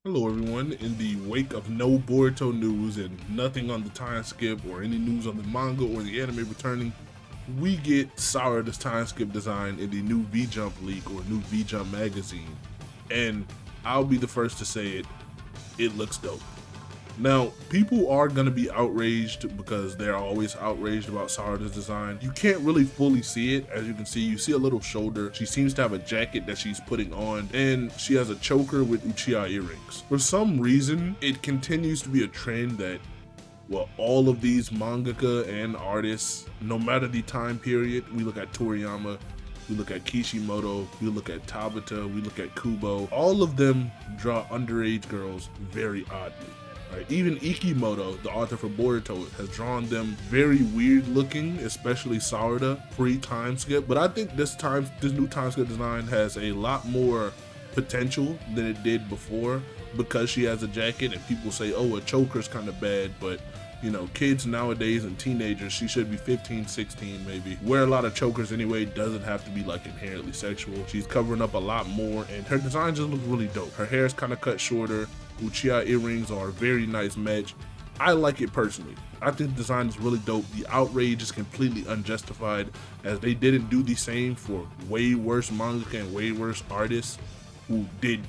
Hello everyone, in the wake of no Boruto news and nothing on the time skip or any news on the manga or the anime returning, we get Sarada's time skip design in the new V-Jump leak or new V-Jump magazine. And I'll be the first to say it looks dope. Now, people are going to be outraged because they're always outraged about Sarada's design. You can't really fully see it. As you can see, you see a little shoulder. She seems to have a jacket that she's putting on, and she has a choker with Uchiha earrings. For some reason, it continues to be a trend that, well, all of these mangaka and artists, no matter the time period, we look at Toriyama, we look at Kishimoto, we look at Tabata, we look at Kubo, all of them draw underage girls very oddly. Right. Even Ikimoto, the author for Boruto, has drawn them very weird looking, especially Sarada pre-time skip. But I think this new time skip design has a lot more potential than it did before because she has a jacket and people say, oh, a choker's kind of bad, but you know, kids nowadays and teenagers, she should be 15, 16 maybe. Wear a lot of chokers anyway, doesn't have to be like inherently sexual. She's covering up a lot more and her design just looks really dope. Her hair is kind of cut shorter. Uchiha earrings are a very nice match. I like it personally. I think the design is really dope. The outrage is completely unjustified as they didn't do the same for way worse mangaka and way worse artists who did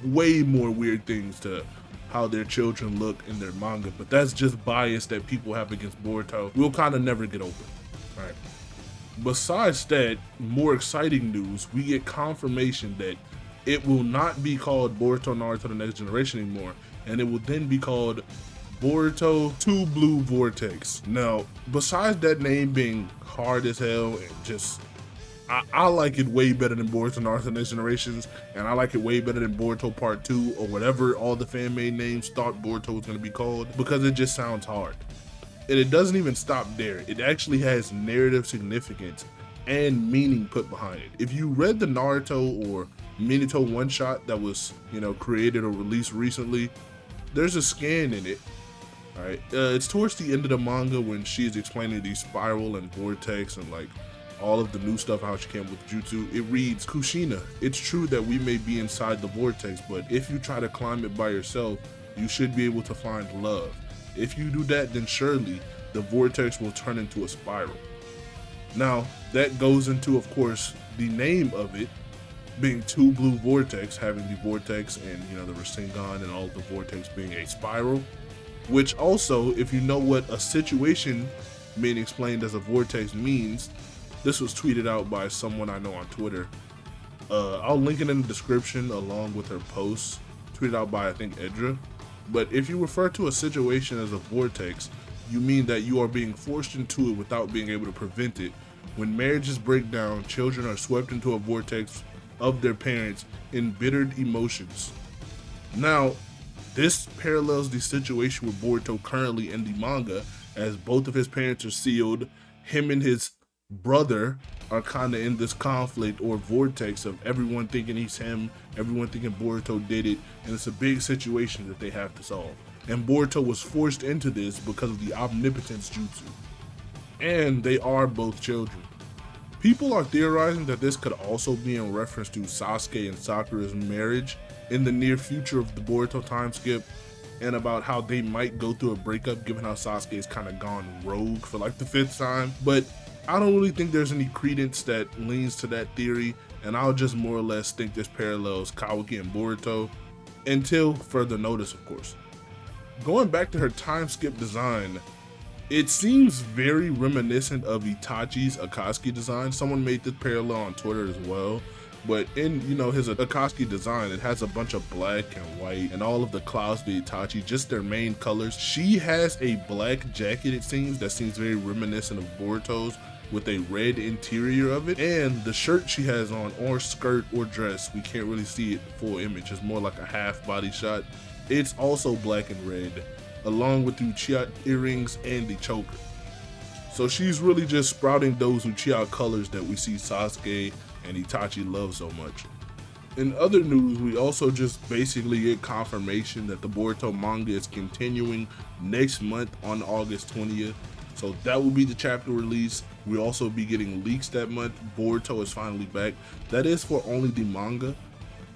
way more weird things to how their children look in their manga, but that's just bias that people have against Boruto. We'll kind of never get over, right? Besides that, more exciting news, we get confirmation that it will not be called Boruto Naruto The Next Generation anymore, and it will then be called Boruto 2 Blue Vortex. Now, besides that name being hard as hell and just I like it way better than Boruto Naruto The Next Generations, and I like it way better than Boruto Part 2 or whatever all the fan-made names thought Boruto was going to be called, because it just sounds hard. And it doesn't even stop there. It actually has narrative significance and meaning put behind it. If you read the Naruto or Minato one-shot that was, created or released recently, there's a scan in it. All right, it's towards the end of the manga when she's explaining the spiral and vortex and like all of the new stuff, how she came with jutsu. It reads, Kushina, it's true that we may be inside the vortex, but if you try to climb it by yourself, you should be able to find love. If you do that, then surely the vortex will turn into a spiral. Now, that goes into, of course, the name of it being 2 Blue Vortex, having the vortex and, the Rasengan and all of the vortex being a spiral, which also, if you know what a situation being explained as a vortex means, this was tweeted out by someone I know on Twitter. I'll link it in the description along with her post, tweeted out by, I think, Edra. But if you refer to a situation as a vortex, you mean that you are being forced into it without being able to prevent it. When marriages break down, children are swept into a vortex of their parents' embittered emotions. Now, this parallels the situation with Boruto currently in the manga, as both of his parents are sealed. Him and his brother are kind of in this conflict or vortex of everyone thinking he's him, everyone thinking Boruto did it, and it's a big situation that they have to solve. And Boruto was forced into this because of the omnipotence jutsu. And they are both children. People are theorizing that this could also be in reference to Sasuke and Sakura's marriage in the near future of the Boruto time skip, and about how they might go through a breakup given how Sasuke's kind of gone rogue for like the 5th time. But I don't really think there's any credence that leans to that theory, and I'll just more or less think this parallels Kawaki and Boruto, until further notice, of course. Going back to her time skip design, it seems very reminiscent of Itachi's Akatsuki design. Someone made this parallel on Twitter as well. But in, his Akatsuki design, it has a bunch of black and white and all of the clouds of Itachi, just their main colors. She has a black jacket, it seems, that seems very reminiscent of Boruto's, with a red interior of it. And the shirt she has on, or skirt or dress, we can't really see it full image, it's more like a half body shot. It's also black and red, along with the Uchiha earrings and the choker. So she's really just sprouting those Uchiha colors that we see Sasuke and Itachi love so much. In other news, we also just basically get confirmation that the Boruto manga is continuing next month on August 20th. So that will be the chapter release. We'll also be getting leaks that month. Boruto is finally back. That is for only the manga.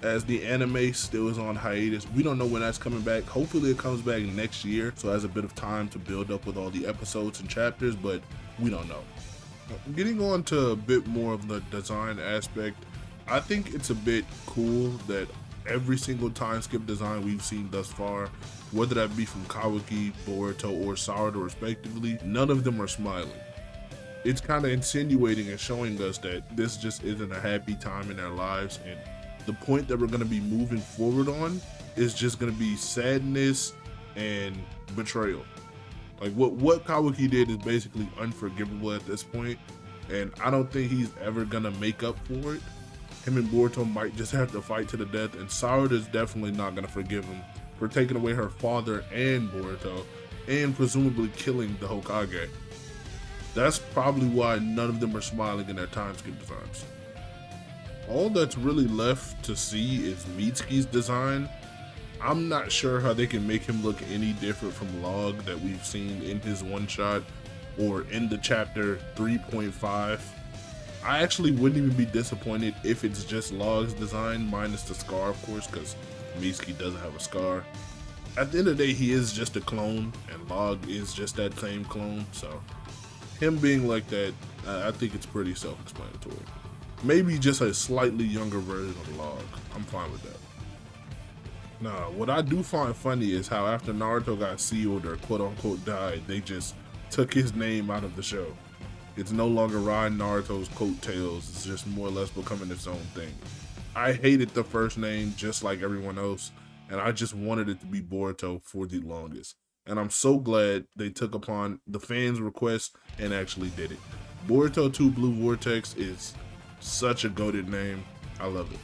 as the anime still is on hiatus. We don't know when that's coming back. Hopefully it comes back next year, so it has a bit of time to build up with all the episodes and chapters, but we don't know. Getting on to a bit more of the design aspect, I think it's a bit cool that every single time skip design we've seen thus far, whether that be from Kawaki, Boruto, or Sarada respectively, none of them are smiling. It's kind of insinuating and showing us that this just isn't a happy time in their lives, and the point that we're going to be moving forward on is just going to be sadness and betrayal. Like what Kawaki did is basically unforgivable at this point, and I don't think he's ever going to make up for it. Him and Boruto might just have to fight to the death, and Sarada is definitely not going to forgive him for taking away her father and Boruto, and presumably killing the Hokage. That's probably why none of them are smiling in their time skip designs. All that's really left to see is Mitsuki's design. I'm not sure how they can make him look any different from Log that we've seen in his one-shot or in the chapter 3.5. I actually wouldn't even be disappointed if it's just Log's design minus the scar, of course, because Mitsuki doesn't have a scar. At the end of the day, he is just a clone, and Log is just that same clone, so him being like that, I think it's pretty self-explanatory. Maybe just a slightly younger version of Log. I'm fine with that. Now, what I do find funny is how after Naruto got sealed or quote-unquote died, they just took his name out of the show. It's no longer riding Naruto's coattails, it's just more or less becoming its own thing. I hated the first name just like everyone else, and I just wanted it to be Boruto for the longest. And I'm so glad they took upon the fans' request and actually did it. Boruto 2 Blue Vortex is such a goated name. I love it.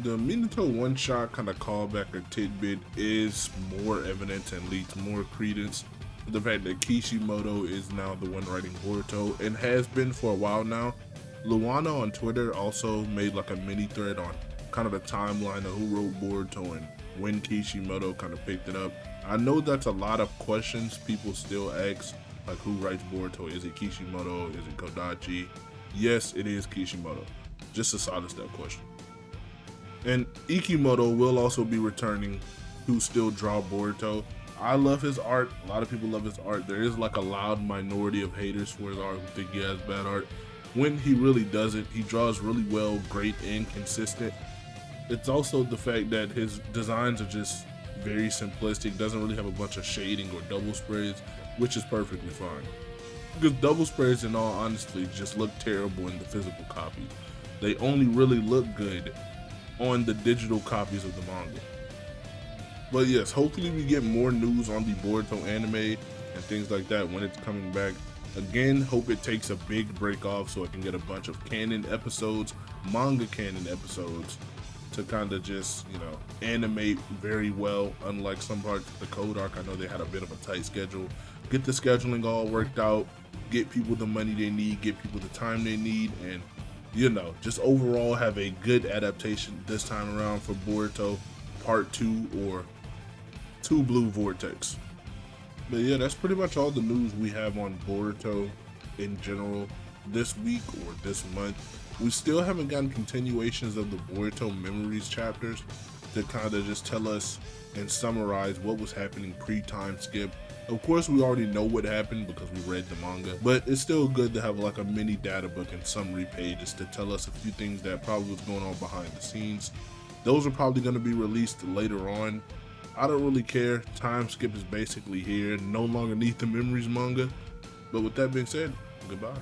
The Minato one-shot kind of callback or tidbit is more evident and leads more credence to the fact that Kishimoto is now the one writing Boruto and has been for a while now. Luana on Twitter also made like a mini thread on kind of the timeline of who wrote Boruto and when Kishimoto kind of picked it up. I know that's a lot of questions people still ask, like who writes Boruto? Is it Kishimoto? Is it Kodachi? Yes, it is Kishimoto. Just a solid step question. And Ikimoto will also be returning, who still draw Boruto. I love his art. A lot of people love his art. There is like a loud minority of haters for his art who think he has bad art. When he really doesn't, he draws really well, great, and consistent. It's also the fact that his designs are just very simplistic, doesn't really have a bunch of shading or double sprays, which is perfectly fine. Because double sprays, in all honesty, just look terrible in the physical copy. They only really look good on the digital copies of the manga. But yes, hopefully we get more news on the Boruto anime and things like that when it's coming back. Again, hope it takes a big break off so I can get a bunch of canon episodes, manga canon episodes, to kind of just, animate very well. Unlike some parts of the Code Arc, I know they had a bit of a tight schedule. Get the scheduling all worked out, get people the money they need, get people the time they need, and just overall have a good adaptation this time around for Boruto Part 2 or 2 Blue Vortex. But yeah, that's pretty much all the news we have on Boruto in general this week or this month. We still haven't gotten continuations of the Boruto Memories chapters to kind of just tell us and summarize what was happening pre-time skip. Of course, we already know what happened because we read the manga, but it's still good to have like a mini data book and summary pages to tell us a few things that probably was going on behind the scenes. Those are probably going to be released later on. I don't really care. Time skip is basically here, no longer need the Memories manga. But with that being said, goodbye.